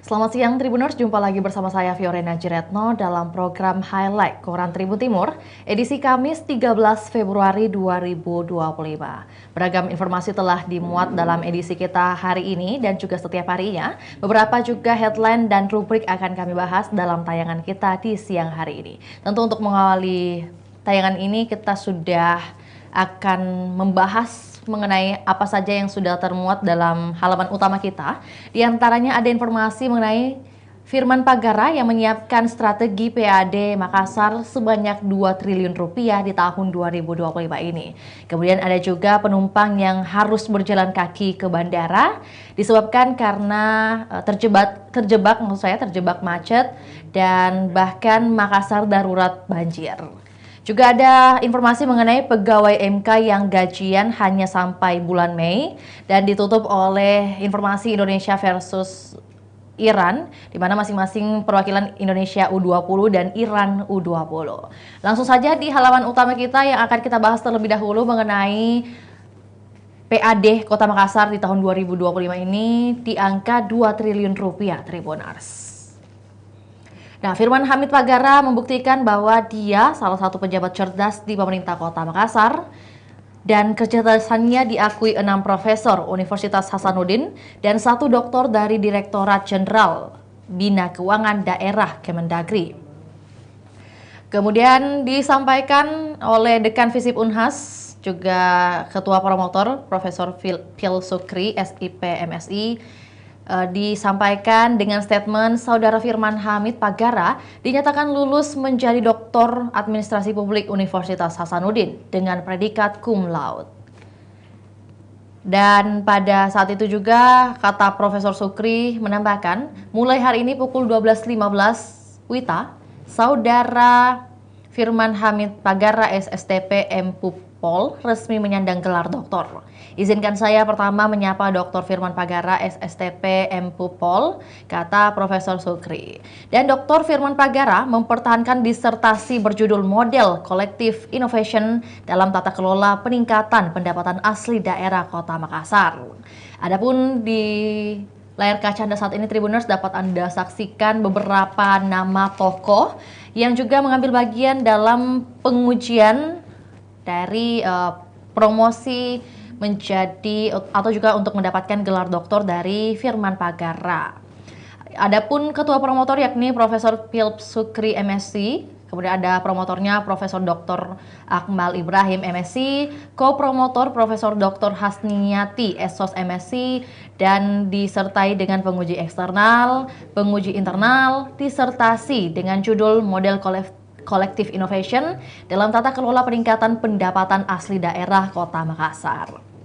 Selamat siang Tribuners, jumpa lagi bersama saya Fiorena Jiretno dalam program Highlight Koran Tribun Timur, edisi Kamis 13 Februari 2025. Beragam informasi telah dimuat dalam edisi kita hari ini dan juga setiap harinya. Beberapa juga headline dan rubrik akan kami bahas dalam tayangan kita di siang hari ini. Tentu untuk mengawali tayangan ini kita sudah akan membahas mengenai apa saja yang sudah termuat dalam halaman utama kita. Di antaranya ada informasi mengenai Firman Pagara yang menyiapkan strategi PAD Makassar sebanyak 2 triliun rupiah di tahun 2025 ini. Kemudian ada juga penumpang yang harus berjalan kaki ke bandara disebabkan karena terjebak macet dan bahkan Makassar darurat banjir. Juga ada informasi mengenai pegawai MK yang gajian hanya sampai bulan Mei dan ditutup oleh informasi Indonesia versus Iran, di mana masing-masing perwakilan Indonesia U20 dan Iran U20. Langsung saja di halaman utama kita yang akan kita bahas terlebih dahulu mengenai PAD Kota Makassar di tahun 2025 ini di angka 2 triliun rupiah, Tribuners. Nah, Firman Hamid Pagara membuktikan bahwa dia salah satu pejabat cerdas di pemerintah Kota Makassar dan kecerdasannya diakui 6 profesor Universitas Hasanuddin dan 1 doktor dari Direktorat Jenderal Bina Keuangan Daerah Kemendagri. Kemudian disampaikan oleh Dekan Visip Unhas, juga Ketua Promotor Profesor Phil Sukri, SIP MSI, disampaikan dengan statement Saudara Firman Hamid Pagara dinyatakan lulus menjadi Doktor Administrasi Publik Universitas Hasanuddin dengan predikat cum laude. Dan pada saat itu juga kata Profesor Sukri menambahkan, mulai hari ini pukul 12.15 WITA, Saudara Firman Hamid Pagara SSTP M.Pol resmi menyandang gelar doktor. Izinkan saya pertama menyapa Dr. Firman Pagara SSTP M.Pol, kata Profesor Sukri. Dan Dr. Firman Pagara mempertahankan disertasi berjudul Model Collective Innovation dalam tata kelola peningkatan pendapatan asli daerah Kota Makassar. Adapun di layar kaca Anda saat ini, Tribuners, dapat Anda saksikan beberapa nama tokoh yang juga mengambil bagian dalam pengujian dari promosi menjadi atau juga untuk mendapatkan gelar doktor dari Firman Pagara. Adapun ketua promotor yakni Profesor Philip Sukri MSc, kemudian ada promotornya Profesor Dr. Akmal Ibrahim MSc, co-promotor Profesor Dr. Hasniyati Esos MSc, dan disertai dengan penguji eksternal, penguji internal, disertasi dengan judul Model Collective Innovation dalam tata kelola peningkatan pendapatan asli daerah Kota Makassar.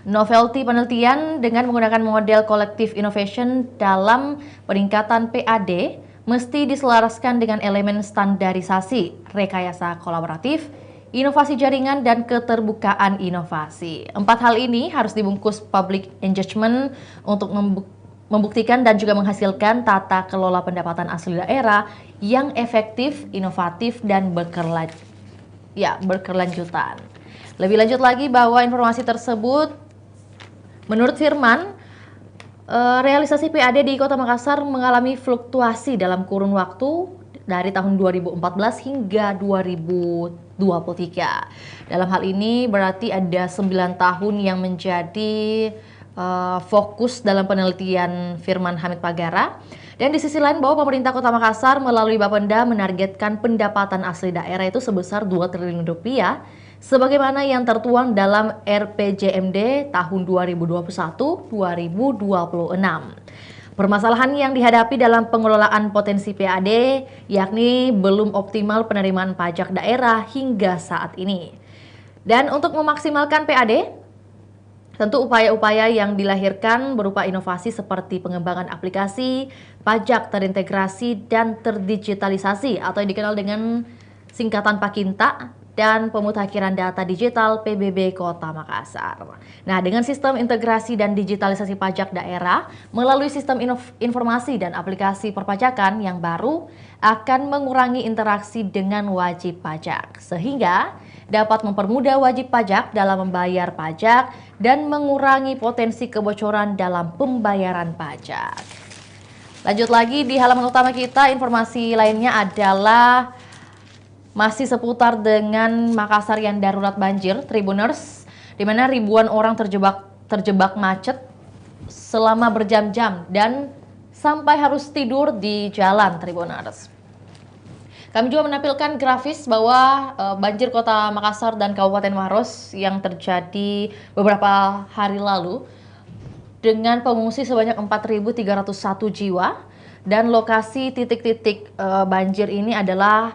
Novelty penelitian dengan menggunakan model Collective Innovation dalam peningkatan PAD mesti diselaraskan dengan elemen standarisasi, rekayasa kolaboratif, inovasi jaringan, dan keterbukaan inovasi. 4 hal ini harus dibungkus public engagement untuk membuktikan dan juga menghasilkan tata kelola pendapatan asli daerah yang efektif, inovatif, dan berkelanjutan. Lebih lanjut lagi bahwa informasi tersebut, menurut Firman, realisasi PAD di Kota Makassar mengalami fluktuasi dalam kurun waktu dari tahun 2014 hingga 2023. Dalam hal ini berarti ada 9 tahun yang menjadi fokus dalam penelitian Firman Hamid Pagara. Dan di sisi lain bahwa pemerintah Kota Makassar melalui Bapenda menargetkan pendapatan asli daerah itu sebesar 2 triliun rupiah sebagaimana yang tertuang dalam RPJMD tahun 2021-2026. Permasalahan yang dihadapi dalam pengelolaan potensi PAD yakni belum optimal penerimaan pajak daerah hingga saat ini. Dan untuk memaksimalkan PAD, tentu upaya-upaya yang dilahirkan berupa inovasi seperti pengembangan aplikasi, pajak terintegrasi dan terdigitalisasi atau yang dikenal dengan singkatan Pakinta, dan pemutakhiran data digital PBB Kota Makassar. Nah, dengan sistem integrasi dan digitalisasi pajak daerah melalui sistem informasi dan aplikasi perpajakan yang baru akan mengurangi interaksi dengan wajib pajak, sehingga dapat mempermudah wajib pajak dalam membayar pajak dan mengurangi potensi kebocoran dalam pembayaran pajak. Lanjut lagi di halaman utama kita, informasi lainnya adalah masih seputar dengan Makassar yang darurat banjir, Tribuners, di mana ribuan orang terjebak macet selama berjam-jam dan sampai harus tidur di jalan, Tribuners. Kami juga menampilkan grafis bahwa banjir Kota Makassar dan Kabupaten Maros yang terjadi beberapa hari lalu dengan pengungsi sebanyak 4.301 jiwa, dan lokasi titik-titik banjir ini adalah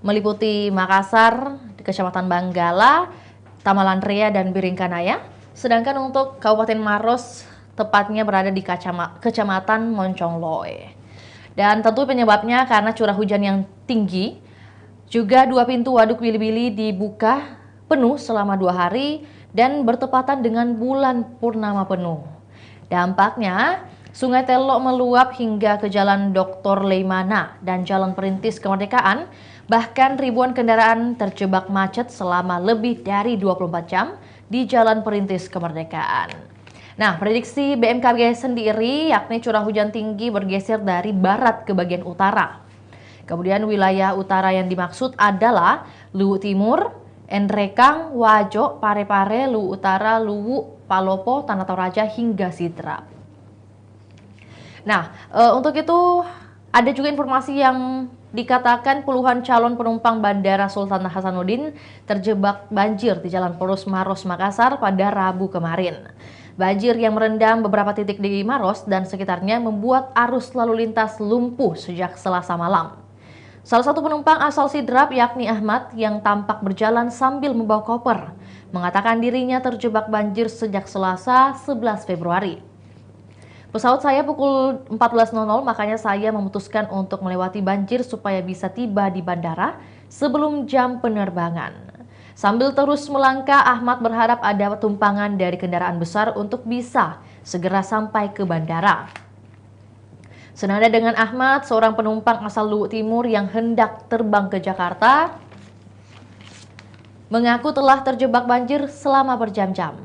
meliputi Makassar, di Kecamatan Banggala, Tamalan Rea, dan Biringkanaya. Sedangkan untuk Kabupaten Maros tepatnya berada di Kecamatan Moncongloe. Dan tentu penyebabnya karena curah hujan yang tinggi. Juga 2 pintu waduk Bili-Bili dibuka penuh selama 2 hari dan bertepatan dengan bulan purnama penuh. Dampaknya, Sungai Telok meluap hingga ke Jalan Dr. Leimana dan Jalan Perintis Kemerdekaan. Bahkan ribuan kendaraan terjebak macet selama lebih dari 24 jam di Jalan Perintis Kemerdekaan. Nah, prediksi BMKG sendiri yakni curah hujan tinggi bergeser dari barat ke bagian utara. Kemudian wilayah utara yang dimaksud adalah Luwu Timur, Endrekang, Wajo, Parepare, Luwu Utara, Luwu, Palopo, Tanah Toraja, hingga Sidrap. Nah, untuk itu ada juga informasi yang dikatakan puluhan calon penumpang Bandara Sultan Hasanuddin terjebak banjir di Jalan Poros Maros Makassar pada Rabu kemarin. Banjir yang merendam beberapa titik di Maros dan sekitarnya membuat arus lalu lintas lumpuh sejak Selasa malam. Salah satu penumpang asal Sidrap yakni Ahmad yang tampak berjalan sambil membawa koper, mengatakan dirinya terjebak banjir sejak Selasa 11 Februari. Pesawat saya pukul 14.00, makanya saya memutuskan untuk melewati banjir supaya bisa tiba di bandara sebelum jam penerbangan. Sambil terus melangkah, Ahmad berharap ada tumpangan dari kendaraan besar untuk bisa segera sampai ke bandara. Senada dengan Ahmad, seorang penumpang asal Luwu Timur yang hendak terbang ke Jakarta mengaku telah terjebak banjir selama berjam-jam.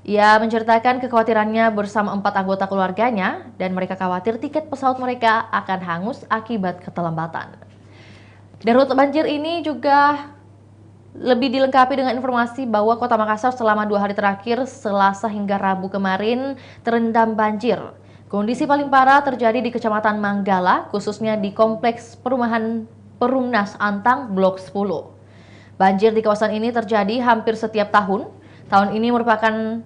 Ia menceritakan kekhawatirannya bersama 4 anggota keluarganya dan mereka khawatir tiket pesawat mereka akan hangus akibat keterlambatan. Darurat banjir ini juga lebih dilengkapi dengan informasi bahwa Kota Makassar selama 2 hari terakhir, Selasa hingga Rabu kemarin, terendam banjir. Kondisi paling parah terjadi di Kecamatan Manggala, khususnya di Kompleks Perumahan Perumnas Antang Blok 10. Banjir di kawasan ini terjadi hampir setiap tahun. Tahun ini merupakan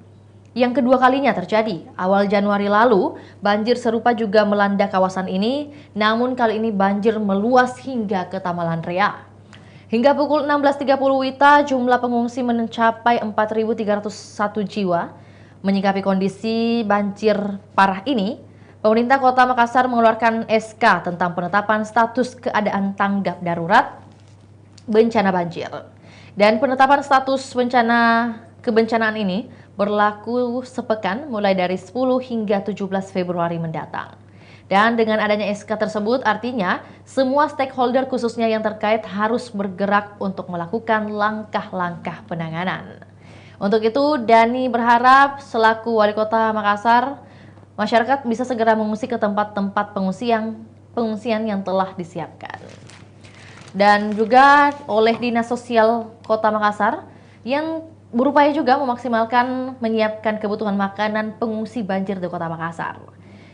yang kedua kalinya terjadi. Awal Januari lalu, banjir serupa juga melanda kawasan ini, namun kali ini banjir meluas hingga ke Tamalan Rea. Hingga pukul 16.30 WITA, jumlah pengungsi mencapai 4.301 jiwa. Menyikapi kondisi banjir parah ini, pemerintah Kota Makassar mengeluarkan SK tentang penetapan status keadaan tanggap darurat bencana banjir. Dan penetapan status kebencanaan ini berlaku sepekan mulai dari 10 hingga 17 Februari mendatang. Dan dengan adanya SK tersebut artinya semua stakeholder khususnya yang terkait harus bergerak untuk melakukan langkah-langkah penanganan. Untuk itu Dani berharap selaku Wali Kota Makassar, masyarakat bisa segera mengungsi ke tempat-tempat pengungsian yang telah disiapkan. Dan juga oleh Dinas Sosial Kota Makassar yang berupaya juga memaksimalkan menyiapkan kebutuhan makanan pengungsi banjir di Kota Makassar.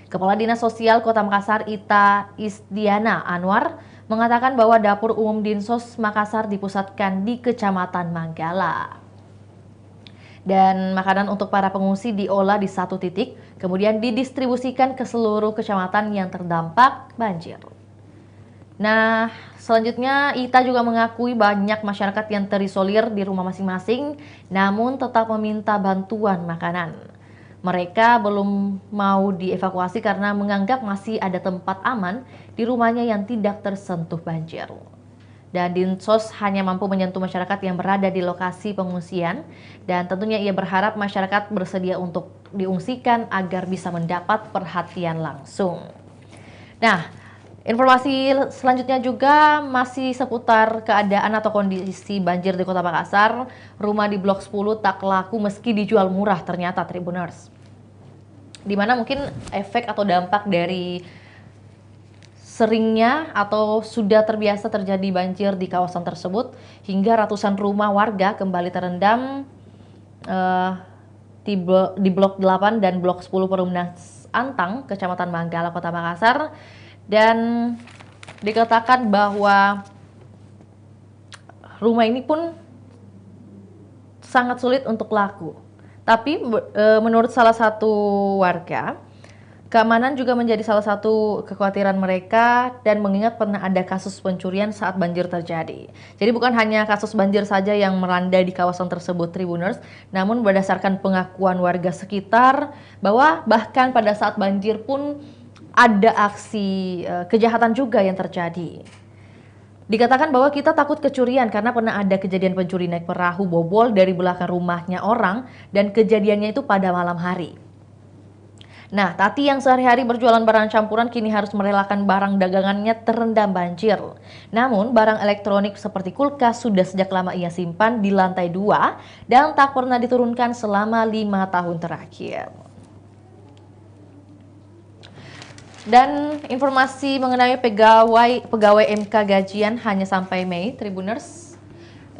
Kepala Dinas Sosial Kota Makassar Ita Isdiana Anwar mengatakan bahwa dapur umum Dinsos Makassar dipusatkan di Kecamatan Manggala. Dan makanan untuk para pengungsi diolah di satu titik, kemudian didistribusikan ke seluruh kecamatan yang terdampak banjir. Nah, selanjutnya Ita juga mengakui banyak masyarakat yang terisolir di rumah masing-masing, namun tetap meminta bantuan makanan. Mereka belum mau dievakuasi karena menganggap masih ada tempat aman di rumahnya yang tidak tersentuh banjir. Dan Dinsos hanya mampu menyentuh masyarakat yang berada di lokasi pengungsian, dan tentunya ia berharap masyarakat bersedia untuk diungsikan agar bisa mendapat perhatian langsung. Nah, informasi selanjutnya juga masih seputar keadaan atau kondisi banjir di Kota Makassar. Rumah di Blok 10 tak laku meski dijual murah ternyata, Tribuners. Di mana mungkin efek atau dampak dari seringnya atau sudah terbiasa terjadi banjir di kawasan tersebut hingga ratusan rumah warga kembali terendam di Blok 8 dan Blok 10 Perumnas Antang, Kecamatan Manggala, Kota Makassar, dan dikatakan bahwa rumah ini pun sangat sulit untuk laku. Tapi menurut salah satu warga, keamanan juga menjadi salah satu kekhawatiran mereka dan mengingat pernah ada kasus pencurian saat banjir terjadi. Jadi bukan hanya kasus banjir saja yang melanda di kawasan tersebut, Tribuners, namun berdasarkan pengakuan warga sekitar bahwa bahkan pada saat banjir pun ada aksi kejahatan juga yang terjadi. Dikatakan bahwa kita takut kecurian karena pernah ada kejadian pencuri naik perahu bobol dari belakang rumahnya orang dan kejadiannya itu pada malam hari. Nah, Tati yang sehari-hari berjualan barang campuran kini harus merelakan barang dagangannya terendam banjir. Namun, barang elektronik seperti kulkas sudah sejak lama ia simpan di lantai 2 dan tak pernah diturunkan selama 5 tahun terakhir. Dan informasi mengenai pegawai MK gajian hanya sampai Mei, Tribuners.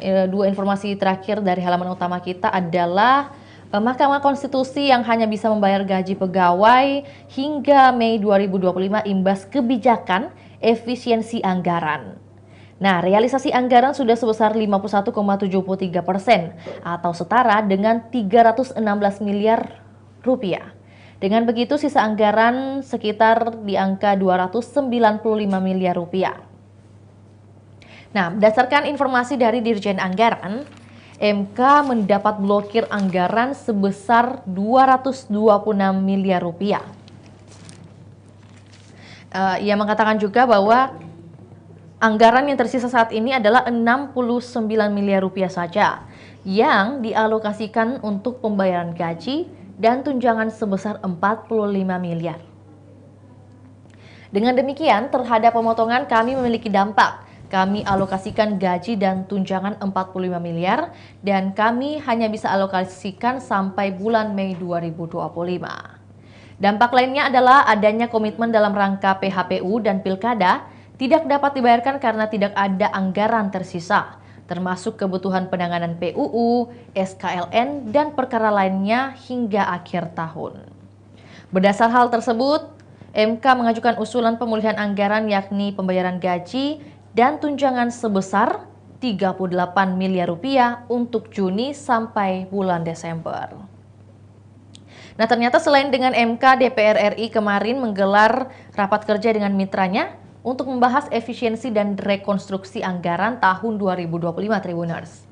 Dua informasi terakhir dari halaman utama kita adalah Mahkamah Konstitusi yang hanya bisa membayar gaji pegawai hingga Mei 2025 imbas kebijakan efisiensi anggaran. Nah, realisasi anggaran sudah sebesar 51,73% atau setara dengan 316 miliar rupiah. Dengan begitu, sisa anggaran sekitar di angka 295 miliar rupiah. Nah, berdasarkan informasi dari Dirjen Anggaran, MK mendapat blokir anggaran sebesar 226 miliar rupiah. Ia mengatakan juga bahwa anggaran yang tersisa saat ini adalah 69 miliar rupiah saja yang dialokasikan untuk pembayaran gaji dan tunjangan sebesar 45 miliar. Dengan demikian, terhadap pemotongan kami memiliki dampak. Kami alokasikan gaji dan tunjangan 45 miliar dan kami hanya bisa alokasikan sampai bulan Mei 2025. Dampak lainnya adalah adanya komitmen dalam rangka PHPU dan Pilkada tidak dapat dibayarkan karena tidak ada anggaran tersisa, termasuk kebutuhan penanganan PUU, SKLN, dan perkara lainnya hingga akhir tahun. Berdasar hal tersebut, MK mengajukan usulan pemulihan anggaran yakni pembayaran gaji dan tunjangan sebesar 38 miliar rupiah untuk Juni sampai bulan Desember. Nah, ternyata selain dengan MK, DPR RI kemarin menggelar rapat kerja dengan mitranya untuk membahas efisiensi dan rekonstruksi anggaran tahun 2025, Tribuners.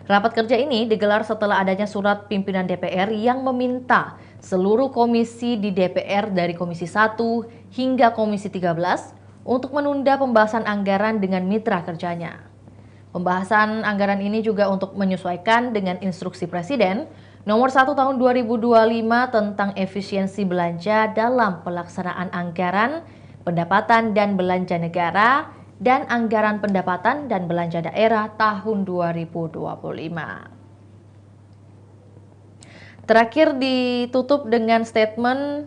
Rapat kerja ini digelar setelah adanya surat pimpinan DPR yang meminta seluruh komisi di DPR dari Komisi 1 hingga Komisi 13 untuk menunda pembahasan anggaran dengan mitra kerjanya. Pembahasan anggaran ini juga untuk menyesuaikan dengan instruksi Presiden Nomor 1 Tahun 2025 tentang efisiensi belanja dalam pelaksanaan anggaran pendapatan dan belanja negara dan anggaran pendapatan dan belanja daerah tahun 2025. Terakhir ditutup dengan statement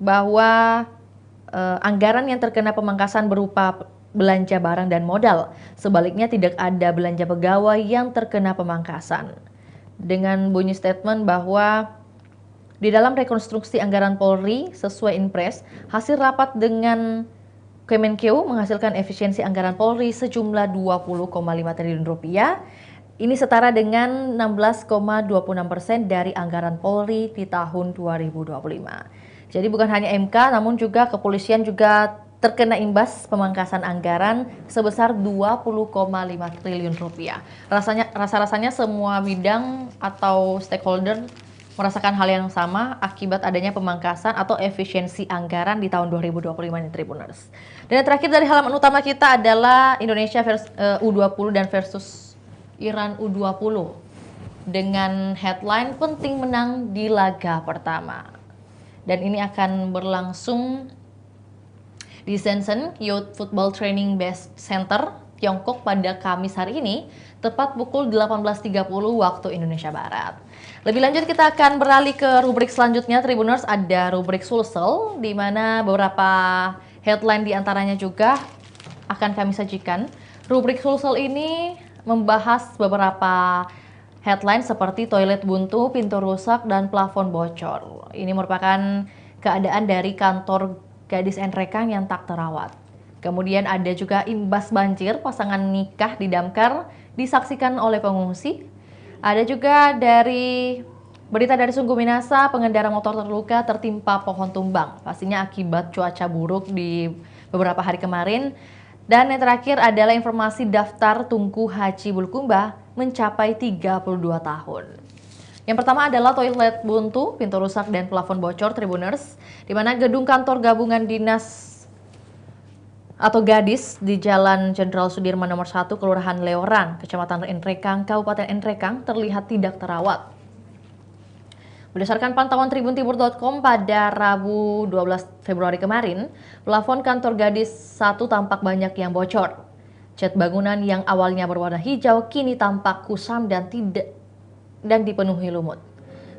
bahwa anggaran yang terkena pemangkasan berupa belanja barang dan modal. Sebaliknya tidak ada belanja pegawai yang terkena pemangkasan. Dengan bunyi statement bahwa di dalam rekonstruksi anggaran Polri sesuai Inpres, hasil rapat dengan Kemenkeu menghasilkan efisiensi anggaran Polri sejumlah 20,5 triliun rupiah. Ini setara dengan 16,26% dari anggaran Polri di tahun 2025. Jadi bukan hanya MK, namun juga kepolisian juga terkena imbas pemangkasan anggaran sebesar 20,5 triliun rupiah. Rasa-rasanya semua bidang atau stakeholder merasakan hal yang sama akibat adanya pemangkasan atau efisiensi anggaran di tahun 2025 ini, Tribuners. Dan yang terakhir dari halaman utama kita adalah Indonesia U20 dan versus Iran U20 dengan headline penting menang di laga pertama. Dan ini akan berlangsung di Shenzhen Youth Football Training Base Center, Tiongkok pada Kamis hari ini, tepat pukul 18.30 waktu Indonesia Barat. Lebih lanjut kita akan beralih ke rubrik selanjutnya, Tribuners. Ada rubrik Sulsel, di mana beberapa Headline diantaranya juga akan kami sajikan. Rubrik Sulsel ini membahas beberapa headline seperti toilet buntu, pintu rusak, dan plafon bocor. Ini merupakan keadaan dari kantor Gadis Enrekang yang tak terawat. Kemudian ada juga imbas banjir, pasangan nikah di Damkar disaksikan oleh pengungsi. Ada juga dari berita dari Sungguh Minasa, pengendara motor terluka tertimpa pohon tumbang. Pastinya akibat cuaca buruk di beberapa hari kemarin. Dan yang terakhir adalah informasi daftar tunggu Haji Bulukumba mencapai 32 tahun. Yang pertama adalah toilet buntu, pintu rusak, dan plafon bocor Tribuners, di mana gedung kantor gabungan dinas atau Gadis di Jalan Jenderal Sudirman nomor 1, Kelurahan Leoran, Kecamatan Enrekang, Kabupaten Enrekang terlihat tidak terawat. Berdasarkan pantauan tribuntibur.com pada Rabu 12 Februari kemarin, plafon kantor Gadis 1 tampak banyak yang bocor. Cat bangunan yang awalnya berwarna hijau kini tampak kusam dan dipenuhi lumut.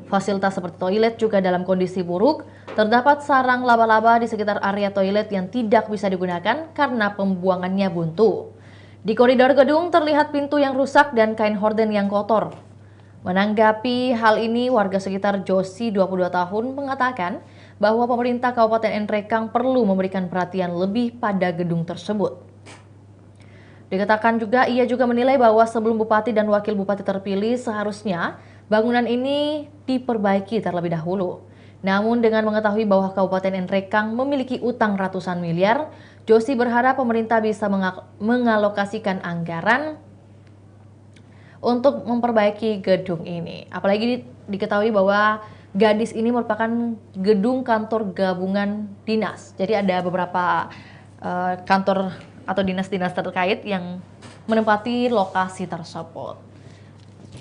Fasilitas seperti toilet juga dalam kondisi buruk. Terdapat sarang laba-laba di sekitar area toilet yang tidak bisa digunakan karena pembuangannya buntu. Di koridor gedung terlihat pintu yang rusak dan kain horden yang kotor. Menanggapi hal ini, warga sekitar Josi 22 tahun mengatakan bahwa pemerintah Kabupaten Enrekang perlu memberikan perhatian lebih pada gedung tersebut. Dikatakan juga, ia juga menilai bahwa sebelum bupati dan wakil bupati terpilih seharusnya bangunan ini diperbaiki terlebih dahulu. Namun dengan mengetahui bahwa Kabupaten Enrekang memiliki utang ratusan miliar, Josi berharap pemerintah bisa mengalokasikan anggaran untuk memperbaiki gedung ini. Apalagi diketahui bahwa Gadis ini merupakan gedung kantor gabungan dinas. Jadi ada beberapa kantor atau dinas-dinas terkait yang menempati lokasi tersebut.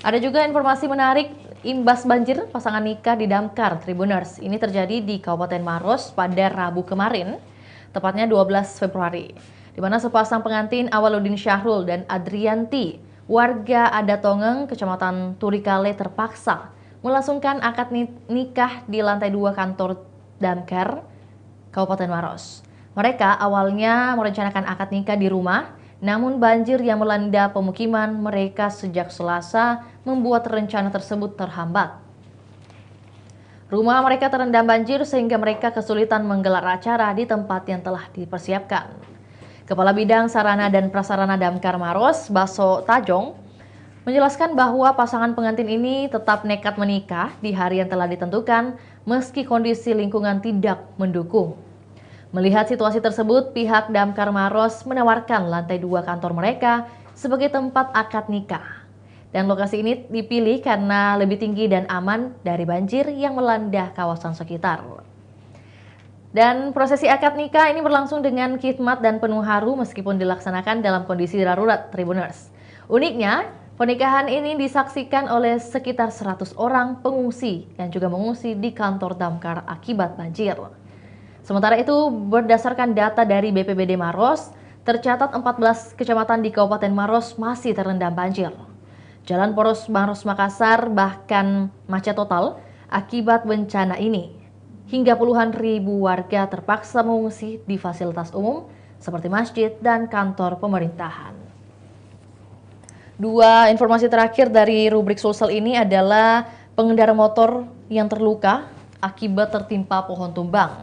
Ada juga informasi menarik, imbas banjir pasangan nikah di Damkar Tribuners. Ini terjadi di Kabupaten Maros pada Rabu kemarin, tepatnya 12 Februari. Di mana sepasang pengantin Awaludin Syahrul dan Adrianti, warga Adatongeng, Kecamatan Turikale terpaksa melangsungkan akad nikah di lantai 2 kantor Damkar, Kabupaten Maros. Mereka awalnya merencanakan akad nikah di rumah, namun banjir yang melanda pemukiman mereka sejak Selasa membuat rencana tersebut terhambat. Rumah mereka terendam banjir sehingga mereka kesulitan menggelar acara di tempat yang telah dipersiapkan. Kepala Bidang Sarana dan Prasarana Damkar Maros, Baso Tajong, menjelaskan bahwa pasangan pengantin ini tetap nekat menikah di hari yang telah ditentukan meski kondisi lingkungan tidak mendukung. Melihat situasi tersebut, pihak Damkar Maros menawarkan lantai 2 kantor mereka sebagai tempat akad nikah. Dan lokasi ini dipilih karena lebih tinggi dan aman dari banjir yang melanda kawasan sekitar. Dan prosesi akad nikah ini berlangsung dengan khidmat dan penuh haru meskipun dilaksanakan dalam kondisi darurat Tribuners. Uniknya, pernikahan ini disaksikan oleh sekitar 100 orang pengungsi yang juga mengungsi di kantor Damkar akibat banjir. Sementara itu, berdasarkan data dari BPBD Maros, tercatat 14 kecamatan di Kabupaten Maros masih terendam banjir. Jalan poros Maros Makassar bahkan macet total akibat bencana ini. Hingga puluhan ribu warga terpaksa mengungsi di fasilitas umum seperti masjid dan kantor pemerintahan. Dua informasi terakhir dari rubrik Sulsel ini adalah pengendara motor yang terluka akibat tertimpa pohon tumbang.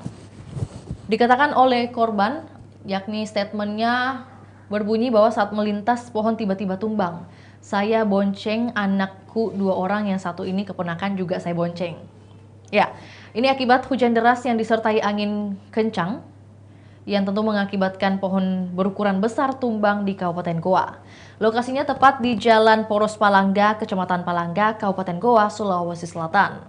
Dikatakan oleh korban, yakni statementnya berbunyi bahwa saat melintas pohon tiba-tiba tumbang. Saya bonceng anakku 2 orang, yang satu ini keponakan juga saya bonceng. Ya, ini akibat hujan deras yang disertai angin kencang yang tentu mengakibatkan pohon berukuran besar tumbang di Kabupaten Goa. Lokasinya tepat di Jalan Poros Palangga, Kecamatan Palangga, Kabupaten Goa, Sulawesi Selatan.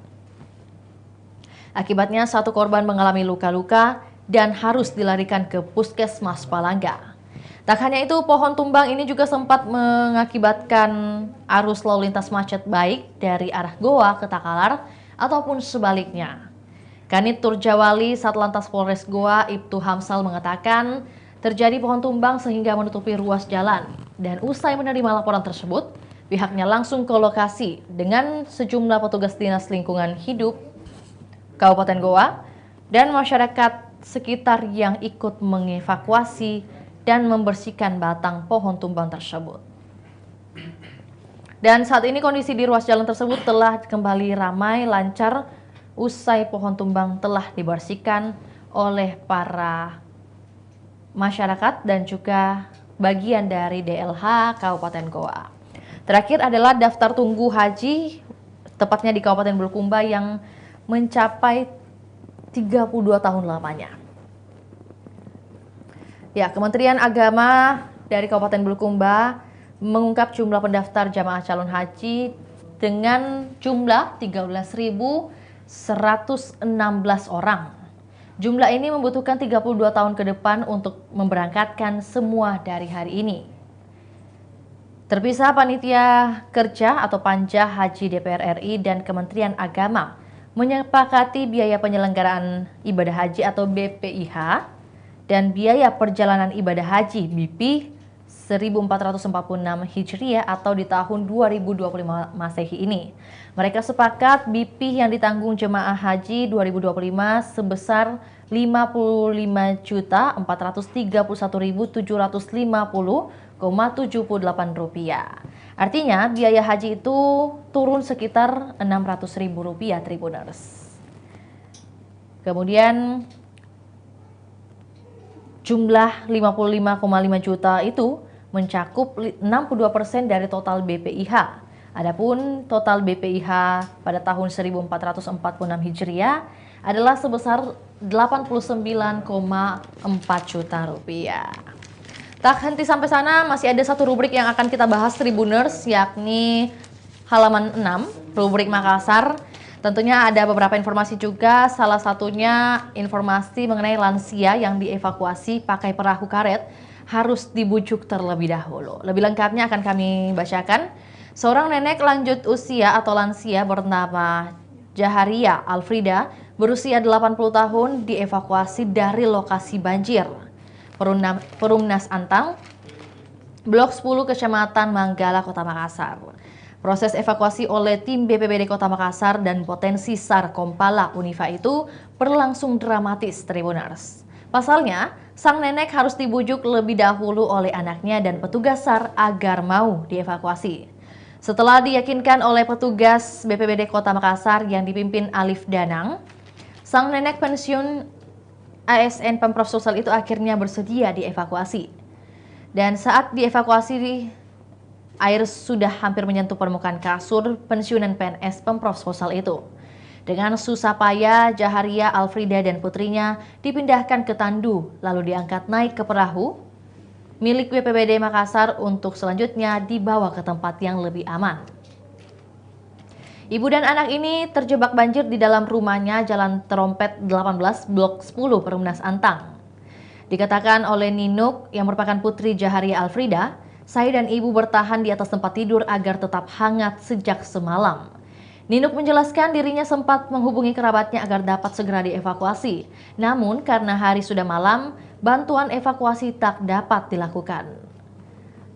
Akibatnya satu korban mengalami luka-luka dan harus dilarikan ke Puskesmas Palangga. Tak hanya itu, pohon tumbang ini juga sempat mengakibatkan arus lalu lintas macet baik dari arah Goa ke Takalar ataupun sebaliknya. Kanit Turjawali Satlantas Polres Goa, Ibtu Hamsal mengatakan terjadi pohon tumbang sehingga menutupi ruas jalan. Dan usai menerima laporan tersebut, pihaknya langsung ke lokasi dengan sejumlah petugas Dinas Lingkungan Hidup Kabupaten Goa dan masyarakat sekitar yang ikut mengevakuasi dan membersihkan batang pohon tumbang tersebut. Dan saat ini kondisi di ruas jalan tersebut telah kembali ramai lancar usai pohon tumbang telah dibersihkan oleh para masyarakat dan juga bagian dari DLH Kabupaten Goa. Terakhir adalah daftar tunggu haji, tepatnya di Kabupaten Bulukumba yang mencapai 32 tahun lamanya. Ya, Kementerian Agama dari Kabupaten Bulukumba mengungkap jumlah pendaftar jamaah calon haji dengan jumlah 13.116 orang. Jumlah ini membutuhkan 32 tahun ke depan untuk memberangkatkan semua dari hari ini. Terpisah Panitia Kerja atau Panja Haji DPR RI dan Kementerian Agama menyepakati biaya penyelenggaraan ibadah haji atau BPIH dan biaya perjalanan ibadah haji BP 1446 Hijriah atau di tahun 2025 Masehi ini. Mereka sepakat BP yang ditanggung jemaah haji 2025 sebesar Rp55.751.750,78. Artinya biaya haji itu turun sekitar Rp600.000 Tribuners. Kemudian jumlah 55,5 juta itu mencakup 62% dari total BPIH. Adapun total BPIH pada tahun 1446 Hijriah adalah sebesar Rp89,4 juta. Tak henti sampai sana, masih ada satu rubrik yang akan kita bahas Tribuners, yakni halaman 6, rubrik Makassar. Tentunya ada beberapa informasi juga, salah satunya informasi mengenai lansia yang dievakuasi pakai perahu karet harus dibujuk terlebih dahulu. Lebih lengkapnya akan kami bacakan. Seorang nenek lanjut usia atau lansia bernama Jaharia Alfrida berusia 80 tahun dievakuasi dari lokasi banjir. Perumnas Antang, Blok 10 Kecamatan Manggala, Kota Makassar. Proses evakuasi oleh tim BPBD Kota Makassar dan potensi SAR Kompala Unifa itu berlangsung dramatis, Tribuners. Pasalnya, sang nenek harus dibujuk lebih dahulu oleh anaknya dan petugas SAR agar mau dievakuasi. Setelah diyakinkan oleh petugas BPBD Kota Makassar yang dipimpin Alif Danang, sang nenek pensiun ASN Pemprov Sulsel itu akhirnya bersedia dievakuasi. Dan saat dievakuasi, air sudah hampir menyentuh permukaan kasur pensiunan PNS Pemprov Sulsel itu. Dengan susah payah, Jaharia Alfrida dan putrinya dipindahkan ke tandu, lalu diangkat naik ke perahu milik BPBD Makassar untuk selanjutnya dibawa ke tempat yang lebih aman. Ibu dan anak ini terjebak banjir di dalam rumahnya Jalan Terompet 18 Blok 10 Perumnas Antang. Dikatakan oleh Ninuk yang merupakan putri Jaharia Alfrida, saya dan ibu bertahan di atas tempat tidur agar tetap hangat sejak semalam. Ninuk menjelaskan dirinya sempat menghubungi kerabatnya agar dapat segera dievakuasi. Namun karena hari sudah malam, bantuan evakuasi tak dapat dilakukan.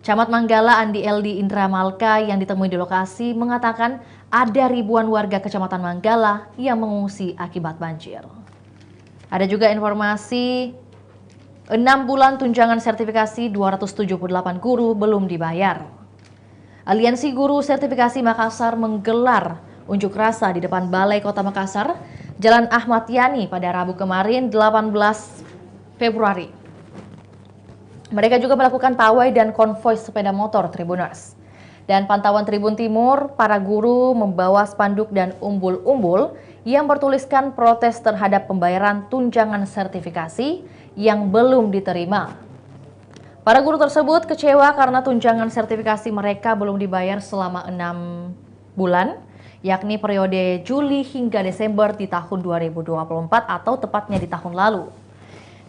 Camat Manggala Andi Eldi Indra Malka yang ditemui di lokasi mengatakan ada ribuan warga Kecamatan Manggala yang mengungsi akibat banjir. Ada juga informasi 6 bulan tunjangan sertifikasi 278 guru belum dibayar. Aliansi Guru Sertifikasi Makassar menggelar unjuk rasa di depan Balai Kota Makassar, Jalan Ahmad Yani pada Rabu kemarin 18 Februari. Mereka juga melakukan pawai dan konvoi sepeda motor, Tribuners. Dan pantauan Tribun Timur, para guru membawa spanduk dan umbul-umbul yang bertuliskan protes terhadap pembayaran tunjangan sertifikasi yang belum diterima. Para guru tersebut kecewa karena tunjangan sertifikasi mereka belum dibayar selama 6 bulan, yakni periode Juli hingga Desember di tahun 2024 atau tepatnya di tahun lalu.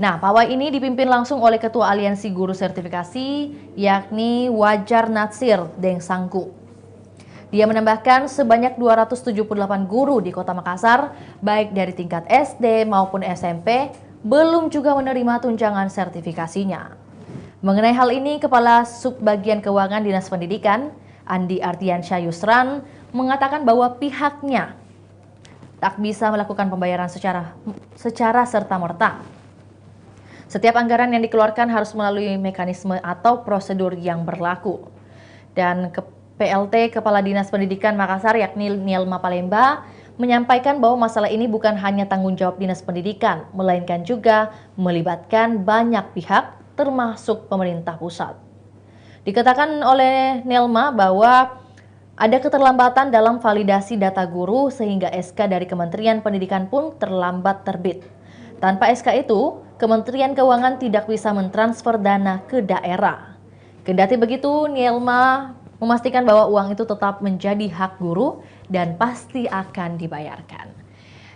Nah, pawai ini dipimpin langsung oleh Ketua Aliansi Guru Sertifikasi, yakni Wajar Natsir Deng Sangku. Dia menambahkan sebanyak 278 guru di Kota Makassar, baik dari tingkat SD maupun SMP, belum juga menerima tunjangan sertifikasinya. Mengenai hal ini, Kepala Subbagian Keuangan Dinas Pendidikan, Andi Ardiansyah Yusran, mengatakan bahwa pihaknya tak bisa melakukan pembayaran secara serta-merta. Setiap anggaran yang dikeluarkan harus melalui mekanisme atau prosedur yang berlaku. Dan PLT Kepala Dinas Pendidikan Makassar yakni Nielma Palemba menyampaikan bahwa masalah ini bukan hanya tanggung jawab Dinas Pendidikan, melainkan juga melibatkan banyak pihak termasuk pemerintah pusat. Dikatakan oleh Nielma bahwa ada keterlambatan dalam validasi data guru sehingga SK dari Kementerian Pendidikan pun terlambat terbit. Tanpa SK itu, Kementerian Keuangan tidak bisa mentransfer dana ke daerah. Kendati begitu, Nielma memastikan bahwa uang itu tetap menjadi hak guru dan pasti akan dibayarkan.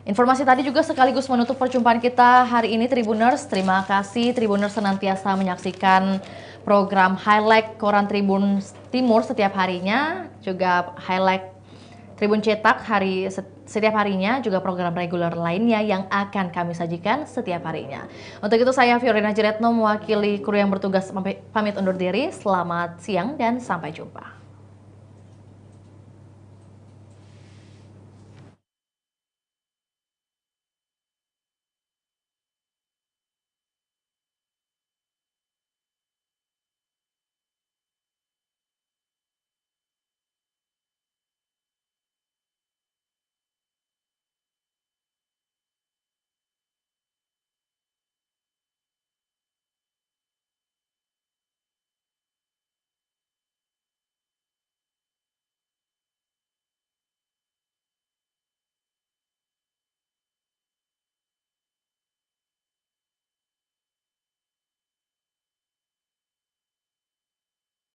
Informasi tadi juga sekaligus menutup perjumpaan kita hari ini Tribuners. Terima kasih Tribuners senantiasa menyaksikan program Highlight Koran Tribun Timur setiap harinya, juga Highlight Tribun Cetak setiap harinya, juga program reguler lainnya yang akan kami sajikan setiap harinya. Untuk itu saya Fiorina Jeretno mewakili kru yang bertugas pamit undur diri. Selamat siang dan sampai jumpa.